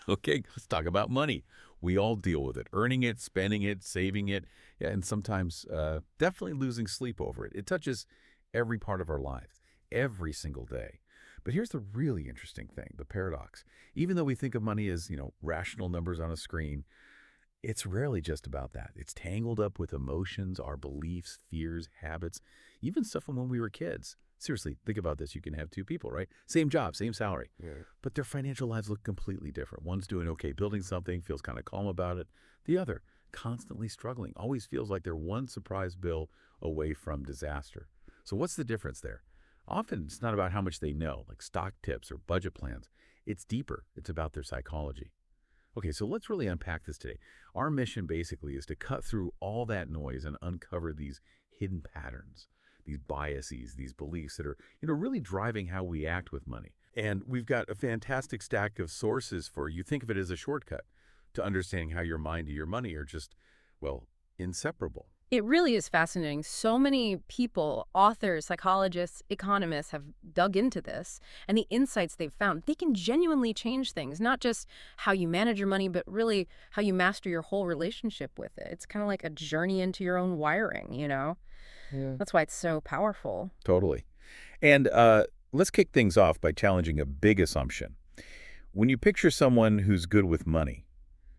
Okay, let's talk about money. We all deal with it, earning it, spending it, saving it, yeah, and sometimes definitely losing sleep over it. It touches every part of our lives, every single day. But here's the really interesting thing, the paradox. Even though we think of money as, rational numbers on a screen, it's rarely just about that. It's tangled up with emotions, our beliefs, fears, habits, even stuff from when we were kids. Seriously, think about this. You can have two people, right? Same job, same salary, but their financial lives look completely different. One's doing okay building something, feels kind of calm about it. The other, constantly struggling, always feels like they're one surprise bill away from disaster. So what's the difference there? Often it's not about how much they know, like stock tips or budget plans. It's deeper. It's about their psychology. Okay, so let's really unpack this today. Our mission basically is to cut through all that noise and uncover these hidden patterns, these biases, these beliefs that are, really driving how we act with money. And we've got a fantastic stack of sources for you. Think of it as a shortcut to understanding how your mind and your money are just, well, inseparable. It really is fascinating. So many people, authors, psychologists, economists have dug into this, and the insights they've found, they can genuinely change things, not just how you manage your money, but really how you master your whole relationship with it. It's kind of like a journey into your own wiring, Yeah. That's why it's so powerful. Totally. And let's kick things off by challenging a big assumption. When you picture someone who's good with money,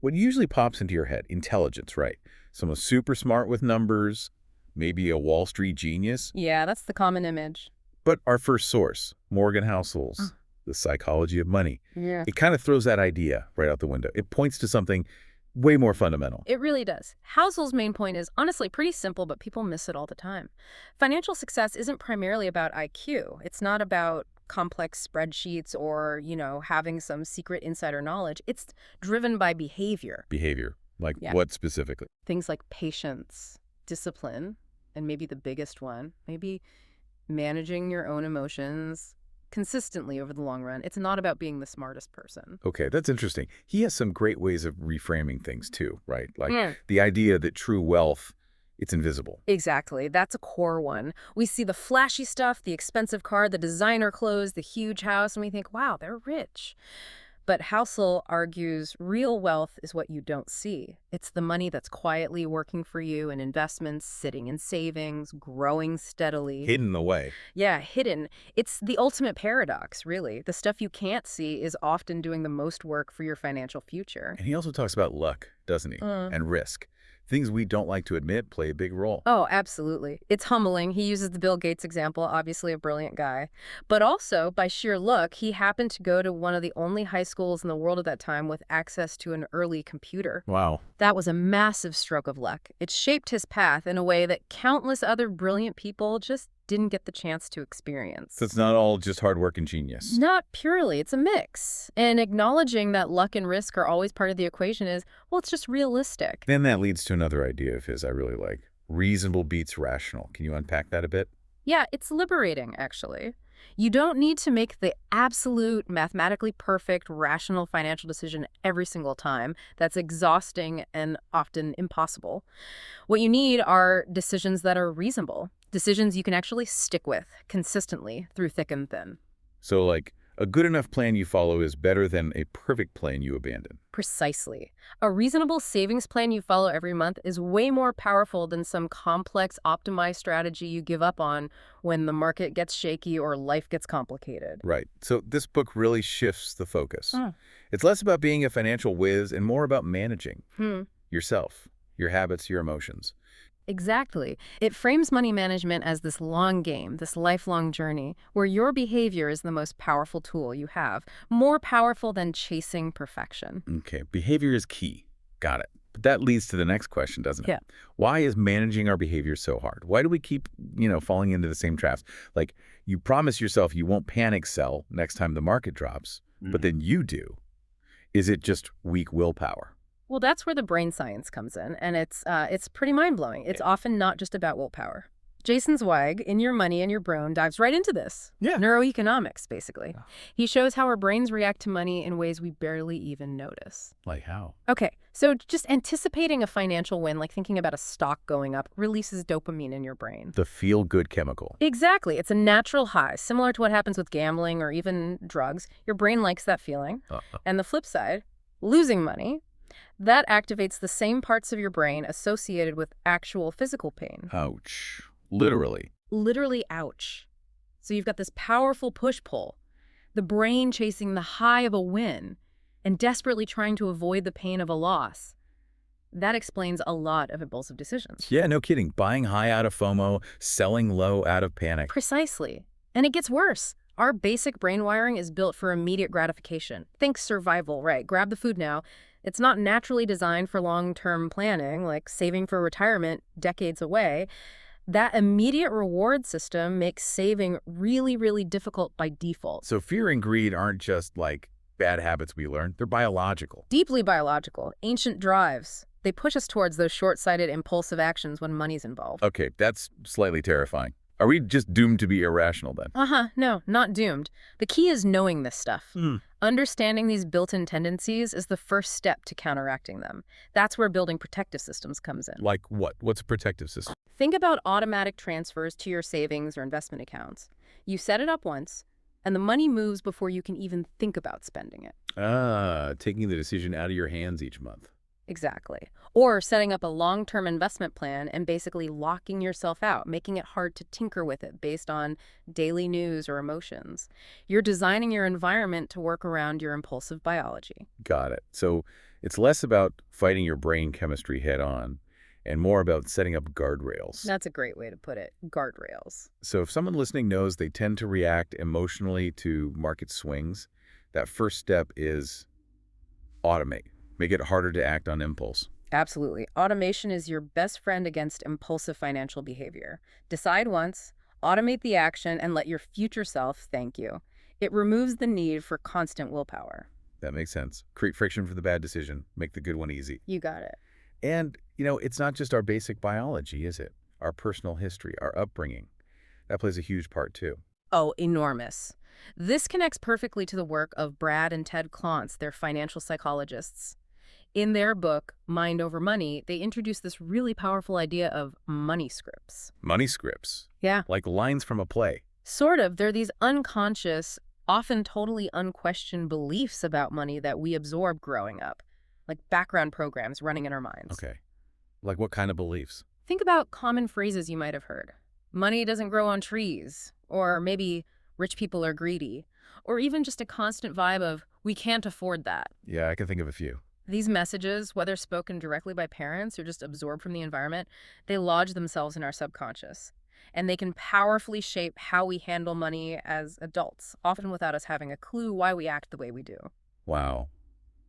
what usually pops into your head? Intelligence, right? Someone super smart with numbers, maybe a Wall Street genius. Yeah, that's the common image. But our first source, Morgan Housel's The Psychology of Money, Yeah. it kind of throws that idea right out the window. It points to something way more fundamental. It really does. Housel's main point is honestly pretty simple, but people miss it all the time. Financial success isn't primarily about IQ. It's not about complex spreadsheets or, having some secret insider knowledge. It's driven by behavior. Behavior. Like what specifically? Things like patience, discipline, and maybe the biggest one, maybe managing your own emotions consistently over the long run. It's not about being the smartest person. Okay, that's interesting. He has some great ways of reframing things too, right? Like the idea that true wealth, it's invisible. Exactly. That's a core one. We see the flashy stuff, the expensive car, the designer clothes, the huge house, and we think, wow, they're rich. But Housel argues real wealth is what you don't see. It's the money that's quietly working for you in investments, sitting in savings, growing steadily. Hidden away. Yeah, hidden. It's the ultimate paradox, really. The stuff you can't see is often doing the most work for your financial future. And he also talks about luck, doesn't he? And risk. Things we don't like to admit play a big role. Oh, absolutely. It's humbling. He uses the Bill Gates example, obviously a brilliant guy. But also, by sheer luck, he happened to go to one of the only high schools in the world at that time with access to an early computer. Wow. That was a massive stroke of luck. It shaped his path in a way that countless other brilliant people just didn't get the chance to experience. So it's not all just hard work and genius. Not purely. It's a mix. And acknowledging that luck and risk are always part of the equation is, well, it's just realistic. Then that leads to another idea of his I really like. Reasonable beats rational. Can you unpack that a bit? Yeah, it's liberating, actually. You don't need to make the absolute, mathematically perfect, rational financial decision every single time. That's exhausting and often impossible. What you need are decisions that are reasonable, decisions you can actually stick with consistently through thick and thin. So, like, a good enough plan you follow is better than a perfect plan you abandon. Precisely. A reasonable savings plan you follow every month is way more powerful than some complex, optimized strategy you give up on when the market gets shaky or life gets complicated. Right. So this book really shifts the focus. It's less about being a financial whiz and more about managing yourself, your habits, your emotions. Exactly. It frames money management as this long game, this lifelong journey, where your behavior is the most powerful tool you have, more powerful than chasing perfection. Okay, behavior is key. Got it. But that leads to the next question, doesn't it? Yeah. Why is managing our behavior so hard? Why do we keep, falling into the same traps? Like, you promise yourself you won't panic sell next time the market drops, but then you do. Is it just weak willpower? Well, that's where the brain science comes in, and it's pretty mind-blowing. It's often not just about willpower. Jason Zweig, in Your Money and Your Brain, dives right into this. Yeah. Neuroeconomics, basically. He shows how our brains react to money in ways we barely even notice. Like how? Okay, so just anticipating a financial win, like thinking about a stock going up, releases dopamine in your brain. The feel-good chemical. Exactly. It's a natural high, similar to what happens with gambling or even drugs. Your brain likes that feeling. And the flip side, losing money, that activates the same parts of your brain associated with actual physical pain. Ouch. Literally. Literally, ouch. So you've got this powerful push-pull, the brain chasing the high of a win and desperately trying to avoid the pain of a loss. That explains a lot of impulsive decisions. Yeah, no kidding. Buying high out of FOMO, selling low out of panic. Precisely. And it gets worse. Our basic brain wiring is built for immediate gratification. Think survival, right? Grab the food now. It's not naturally designed for long-term planning, like saving for retirement decades away. That immediate reward system makes saving really, really difficult by default. So fear and greed aren't just like bad habits we learn. They're biological. Deeply biological, ancient drives. They push us towards those short-sighted, impulsive actions when money's involved. Okay, that's slightly terrifying. Are we just doomed to be irrational then? No, not doomed. The key is knowing this stuff. Understanding these built-in tendencies is the first step to counteracting them. That's where building protective systems comes in. Like what? What's a protective system? Think about automatic transfers to your savings or investment accounts. You set it up once, and the money moves before you can even think about spending it. Taking the decision out of your hands each month. Exactly. Or setting up a long-term investment plan and basically locking yourself out, making it hard to tinker with it based on daily news or emotions. You're designing your environment to work around your impulsive biology. Got it. So it's less about fighting your brain chemistry head on and more about setting up guardrails. That's a great way to put it, guardrails. So if someone listening knows they tend to react emotionally to market swings, that first step is automate. Make it harder to act on impulse. Absolutely. Automation is your best friend against impulsive financial behavior. Decide once, automate the action, and let your future self thank you. It removes the need for constant willpower. That makes sense. Create friction for the bad decision. Make the good one easy. You got it. And, it's not just our basic biology, is it? Our personal history, our upbringing. That plays a huge part, too. Oh, enormous. This connects perfectly to the work of Brad and Ted Klontz, their financial psychologists. In their book, Mind Over Money, they introduce this really powerful idea of money scripts. Money scripts. Yeah. Like lines from a play. Sort of. They're these unconscious, often totally unquestioned beliefs about money that we absorb growing up, like background programs running in our minds. Okay. Like what kind of beliefs? Think about common phrases you might have heard. Money doesn't grow on trees, or maybe rich people are greedy, or even just a constant vibe of, we can't afford that. Yeah, I can think of a few. These messages, whether spoken directly by parents or just absorbed from the environment, they lodge themselves in our subconscious. And they can powerfully shape how we handle money as adults, often without us having a clue why we act the way we do. Wow.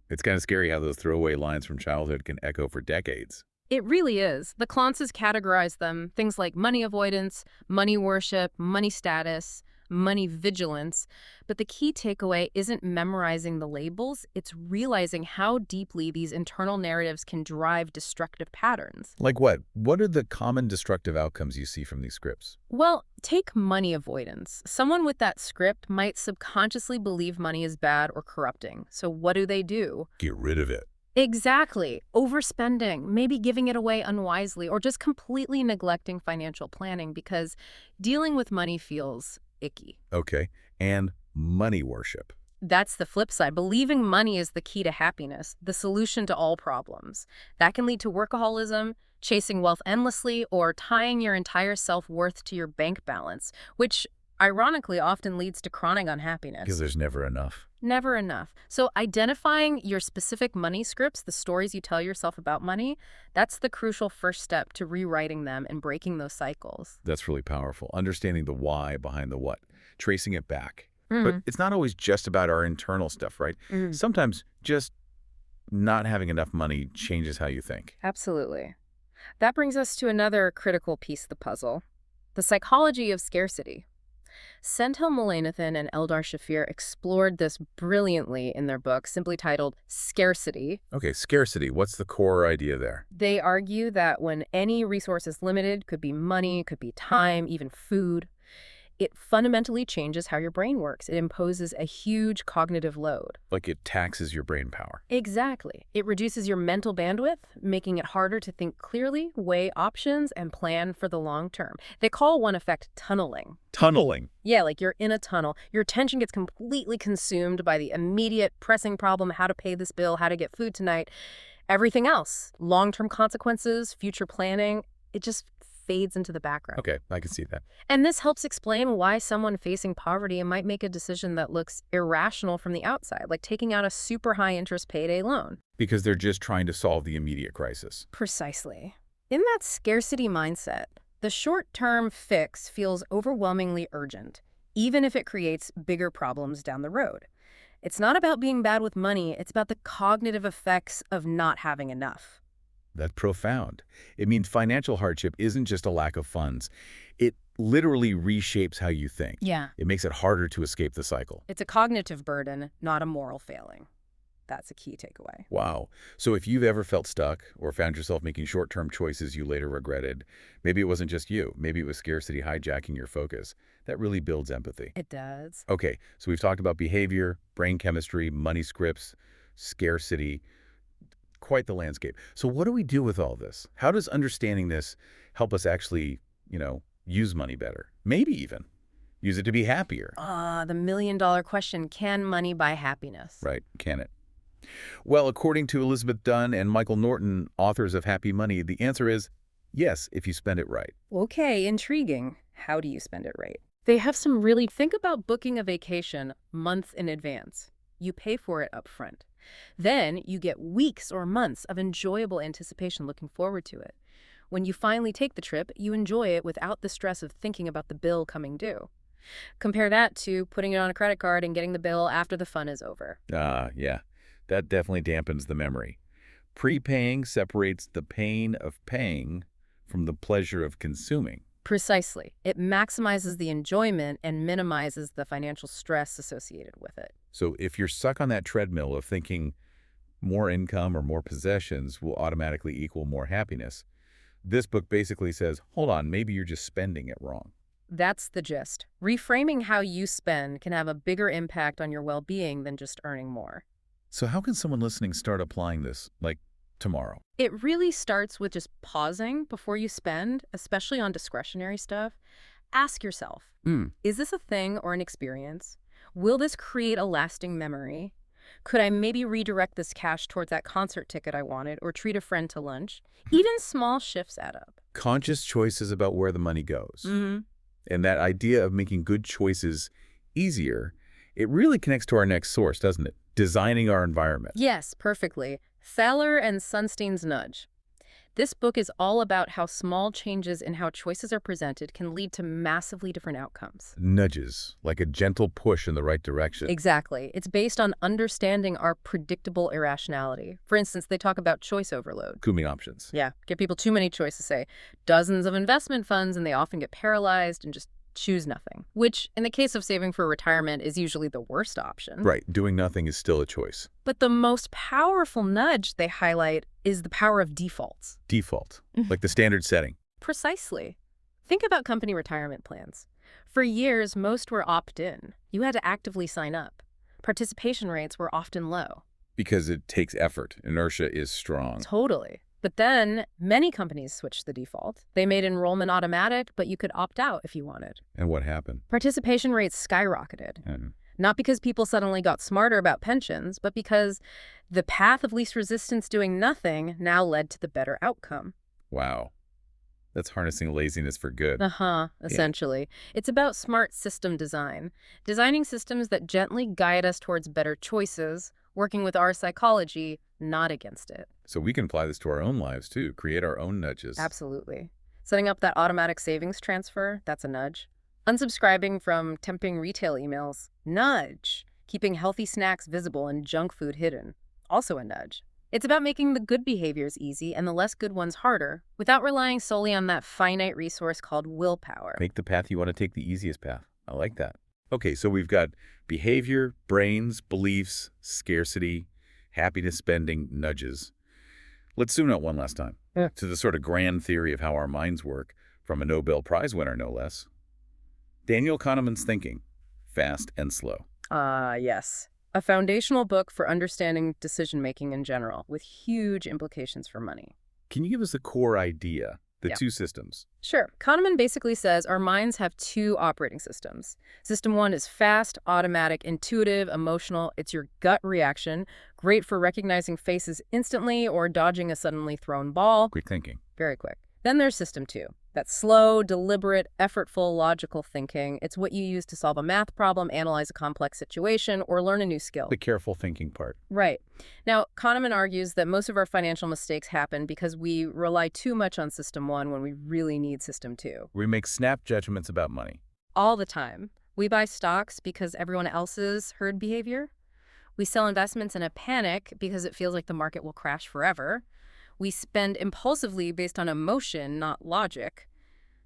It's kind of scary how those throwaway lines from childhood can echo for decades. It really is. The Klontzes categorize them, things like money avoidance, money worship, money status, money vigilance. But the key takeaway isn't memorizing the labels, it's realizing how deeply these internal narratives can drive destructive patterns. Like what? What are the common destructive outcomes you see from these scripts? Well, take money avoidance. Someone with that script might subconsciously believe money is bad or corrupting. So what do? Get rid of it. Exactly. Overspending, maybe giving it away unwisely, or just completely neglecting financial planning because dealing with money feels icky. Okay. And money worship. That's the flip side. Believing money is the key to happiness, the solution to all problems. That can lead to workaholism, chasing wealth endlessly, or tying your entire self-worth to your bank balance, which ironically often leads to chronic unhappiness. Because there's never enough. Never enough. So identifying your specific money scripts, the stories you tell yourself about money, that's the crucial first step to rewriting them and breaking those cycles. That's really powerful. Understanding the why behind the what. Tracing it back. But it's not always just about our internal stuff, right? Sometimes just not having enough money changes how you think. Absolutely. That brings us to another critical piece of the puzzle, the psychology of scarcity. Sendhil, Mullainathan, and Eldar Shafir explored this brilliantly in their book, simply titled Scarcity. Okay, scarcity. What's the core idea there? They argue that when any resource is limited, could be money, could be time, even food, It fundamentally changes how your brain works. It imposes a huge cognitive load. Like it taxes your brain power. Exactly. It reduces your mental bandwidth, making it harder to think clearly, weigh options, and plan for the long term. They call one effect tunneling. Tunneling. Yeah, like you're in a tunnel. Your attention gets completely consumed by the immediate pressing problem, how to pay this bill, how to get food tonight. Everything else, long-term consequences, future planning, it just fades into the background. Okay, I can see that. And this helps explain why someone facing poverty might make a decision that looks irrational from the outside, like taking out a super high-interest payday loan. Because they're just trying to solve the immediate crisis. Precisely. In that scarcity mindset, the short-term fix feels overwhelmingly urgent, even if it creates bigger problems down the road. It's not about being bad with money, it's about the cognitive effects of not having enough. That's profound. It means financial hardship isn't just a lack of funds. It literally reshapes how you think. Yeah. It makes it harder to escape the cycle. It's a cognitive burden, not a moral failing. That's a key takeaway. Wow. So if you've ever felt stuck or found yourself making short-term choices you later regretted, maybe it wasn't just you. Maybe it was scarcity hijacking your focus. That really builds empathy. It does. Okay, so we've talked about behavior, brain chemistry, money scripts, scarcity. Quite the landscape. So what do we do with all this? How does understanding this help us actually, use money better? Maybe even use it to be happier. The million-dollar question, can money buy happiness? Right, can it? Well, according to Elizabeth Dunn and Michael Norton, authors of Happy Money, the answer is yes, if you spend it right. Okay, intriguing. How do you spend it right? They have some really... Think about booking a vacation months in advance. You pay for it up front. Then you get weeks or months of enjoyable anticipation looking forward to it. When you finally take the trip, you enjoy it without the stress of thinking about the bill coming due. Compare that to putting it on a credit card and getting the bill after the fun is over. Yeah. That definitely dampens the memory. Prepaying separates the pain of paying from the pleasure of consuming. Precisely. It maximizes the enjoyment and minimizes the financial stress associated with it. So if you're stuck on that treadmill of thinking more income or more possessions will automatically equal more happiness, this book basically says, hold on, maybe you're just spending it wrong. That's the gist. Reframing how you spend can have a bigger impact on your well-being than just earning more. So how can someone listening start applying this, like tomorrow? It really starts with just pausing before you spend, especially on discretionary stuff. Ask yourself, is this a thing or an experience? Will this create a lasting memory? Could I maybe redirect this cash towards that concert ticket I wanted or treat a friend to lunch? Even small shifts add up. Conscious choices about where the money goes. Mm-hmm. And that idea of making good choices easier, it really connects to our next source, doesn't it? Designing our environment. Yes, perfectly. Thaler and Sunstein's nudge. This book is all about how small changes in how choices are presented can lead to massively different outcomes. Nudges, like a gentle push in the right direction. Exactly. It's based on understanding our predictable irrationality. For instance, they talk about choice overload. Too many options. Yeah, give people too many choices, say dozens of investment funds, and they often get paralyzed and just choose nothing, which in the case of saving for retirement is usually the worst option. Right, doing nothing is still a choice. But the most powerful nudge they highlight is the power of defaults. Default, like the standard setting. Precisely. Think about company retirement plans. For years, most were opt-in. You had to actively sign up. Participation rates were often low. Because it takes effort. Inertia is strong. Totally. But then many companies switched the default. They made enrollment automatic, but you could opt out if you wanted. And what happened? Participation rates skyrocketed. Not because people suddenly got smarter about pensions, but because the path of least resistance doing nothing now led to the better outcome. Wow. That's harnessing laziness for good. Essentially. Yeah. It's about smart system design. Designing systems that gently guide us towards better choices, working with our psychology, not against it. So we can apply this to our own lives, too. Create our own nudges. Absolutely. Setting up that automatic savings transfer, that's a nudge. Unsubscribing from tempting retail emails, nudge. Keeping healthy snacks visible and junk food hidden, also a nudge. It's about making the good behaviors easy and the less good ones harder, without relying solely on that finite resource called willpower. Make the path you want to take the easiest path. I like that. Okay, so we've got behavior, brains, beliefs, scarcity, happiness, spending, nudges. Let's zoom out one last time to the sort of grand theory of how our minds work from a Nobel Prize winner, no less. Daniel Kahneman's Thinking, Fast and Slow. Yes. A foundational book for understanding decision-making in general, with huge implications for money. Can you give us the core idea, the Yeah. two systems? Sure. Kahneman basically says our minds have two operating systems. System 1 is fast, automatic, intuitive, emotional. It's your gut reaction, great for recognizing faces instantly or dodging a suddenly thrown ball. Quick thinking. Very quick. Then there's System 2. That's slow, deliberate, effortful, logical thinking. It's what you use to solve a math problem, analyze a complex situation, or learn a new skill. The careful thinking part. Right. Now, Kahneman argues that most of our financial mistakes happen because we rely too much on System 1 when we really need System 2. We make snap judgments about money. All the time. We buy stocks because everyone else's herd behavior. We sell investments in a panic because it feels like the market will crash forever. We spend impulsively based on emotion, not logic.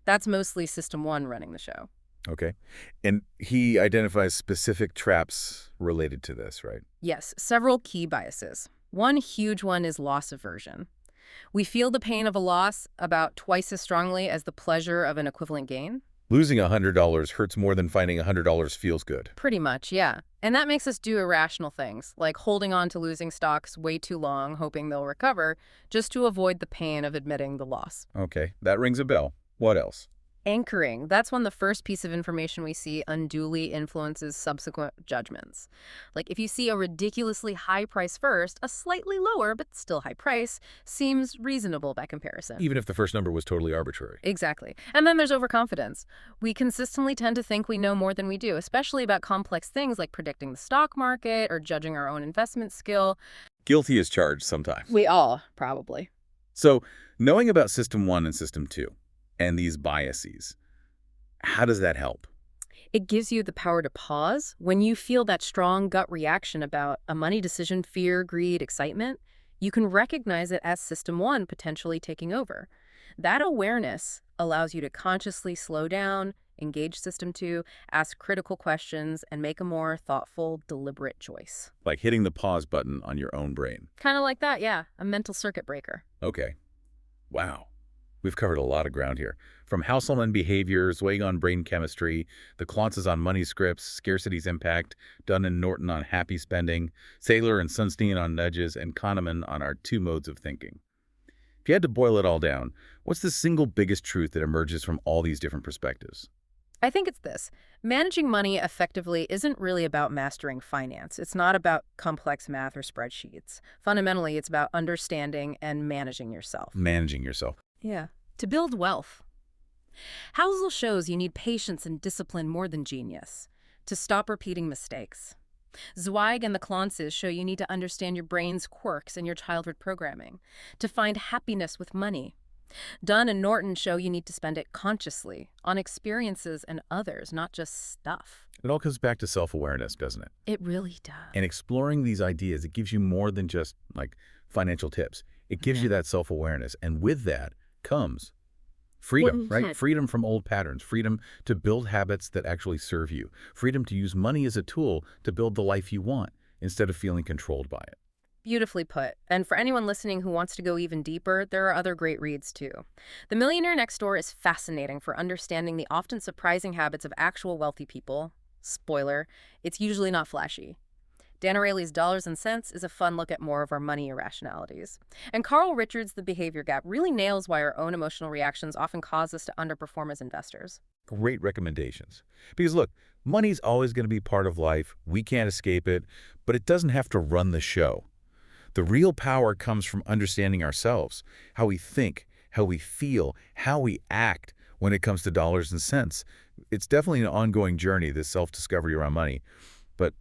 That's mostly System 1 running the show. Okay. And he identifies specific traps related to this, right? Yes, several key biases. One huge one is loss aversion. We feel the pain of a loss about twice as strongly as the pleasure of an equivalent gain. Losing $100 hurts more than finding $100 feels good. Pretty much, yeah. And that makes us do irrational things, like holding on to losing stocks way too long, hoping they'll recover, just to avoid the pain of admitting the loss. Okay, that rings a bell. What else? Anchoring. That's when the first piece of information we see unduly influences subsequent judgments. Like if you see a ridiculously high price first, a slightly lower but still high price seems reasonable by comparison. Even if the first number was totally arbitrary. Exactly. And then there's overconfidence. We consistently tend to think we know more than we do, especially about complex things like predicting the stock market or judging our own investment skill. Guilty as charged sometimes. We all, probably. So, knowing about System 1 and System 2, and these biases, how does that help? It gives you the power to pause. When you feel that strong gut reaction about a money decision, fear, greed, excitement, you can recognize it as System 1 potentially taking over. That awareness allows you to consciously slow down, engage System 2, ask critical questions, and make a more thoughtful, deliberate choice. Like hitting the pause button on your own brain. Kind of like that, yeah. A mental circuit breaker. Okay. Wow. We've covered a lot of ground here. From Housel on behaviors, weighing on brain chemistry, the Klontz on money scripts, Scarcity's impact, Dunn and Norton on happy spending, Thaler and Sunstein on nudges, and Kahneman on our two modes of thinking. If you had to boil it all down, what's the single biggest truth that emerges from all these different perspectives? I think it's this. Managing money effectively isn't really about mastering finance. It's not about complex math or spreadsheets. Fundamentally, it's about understanding and managing yourself. Managing yourself. Yeah. To build wealth. Housel shows you need patience and discipline more than genius. To stop repeating mistakes. Zweig and the Klontzes show you need to understand your brain's quirks and your childhood programming. To find happiness with money. Dunn and Norton show you need to spend it consciously, on experiences and others, not just stuff. It all comes back to self-awareness, doesn't it? It really does. And exploring these ideas, it gives you more than just, like, financial tips. It gives you that self-awareness. And with that comes freedom, right? Freedom from old patterns, freedom to build habits that actually serve you, freedom to use money as a tool to build the life you want instead of feeling controlled by it. Beautifully put. And for anyone listening who wants to go even deeper, there are other great reads too. The Millionaire Next Door is fascinating for understanding the often surprising habits of actual wealthy people. Spoiler, it's usually not flashy. Dan Ariely's Dollars and Cents is a fun look at more of our money irrationalities. And Carl Richards' The Behavior Gap really nails why our own emotional reactions often cause us to underperform as investors. Great recommendations. Because look, money's always going to be part of life. We can't escape it, but it doesn't have to run the show. The real power comes from understanding ourselves, how we think, how we feel, how we act when it comes to dollars and cents. It's definitely an ongoing journey, this self-discovery around money, but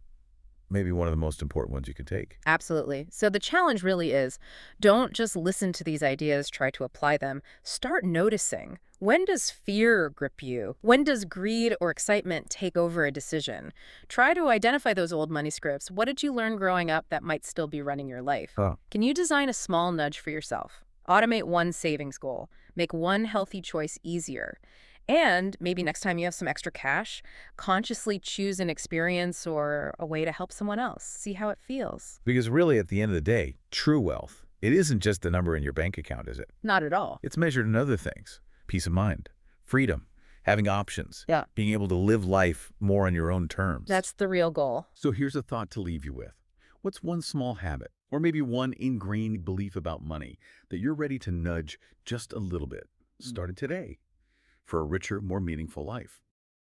maybe one of the most important ones you can take. Absolutely. So the challenge really is, don't just listen to these ideas, try to apply them. Start noticing. When does fear grip you? When does greed or excitement take over a decision? Try to identify those old money scripts. What did you learn growing up that might still be running your life? Can you design a small nudge for yourself? Automate one savings goal. Make one healthy choice easier. And maybe next time you have some extra cash, consciously choose an experience or a way to help someone else. See how it feels. Because really, at the end of the day, true wealth, it isn't just the number in your bank account, is it? Not at all. It's measured in other things. Peace of mind, freedom, having options, Yeah. being able to live life more on your own terms. That's the real goal. So here's a thought to leave you with. What's one small habit, or maybe one ingrained belief about money that you're ready to nudge just a little bit, started today, for a richer, more meaningful life?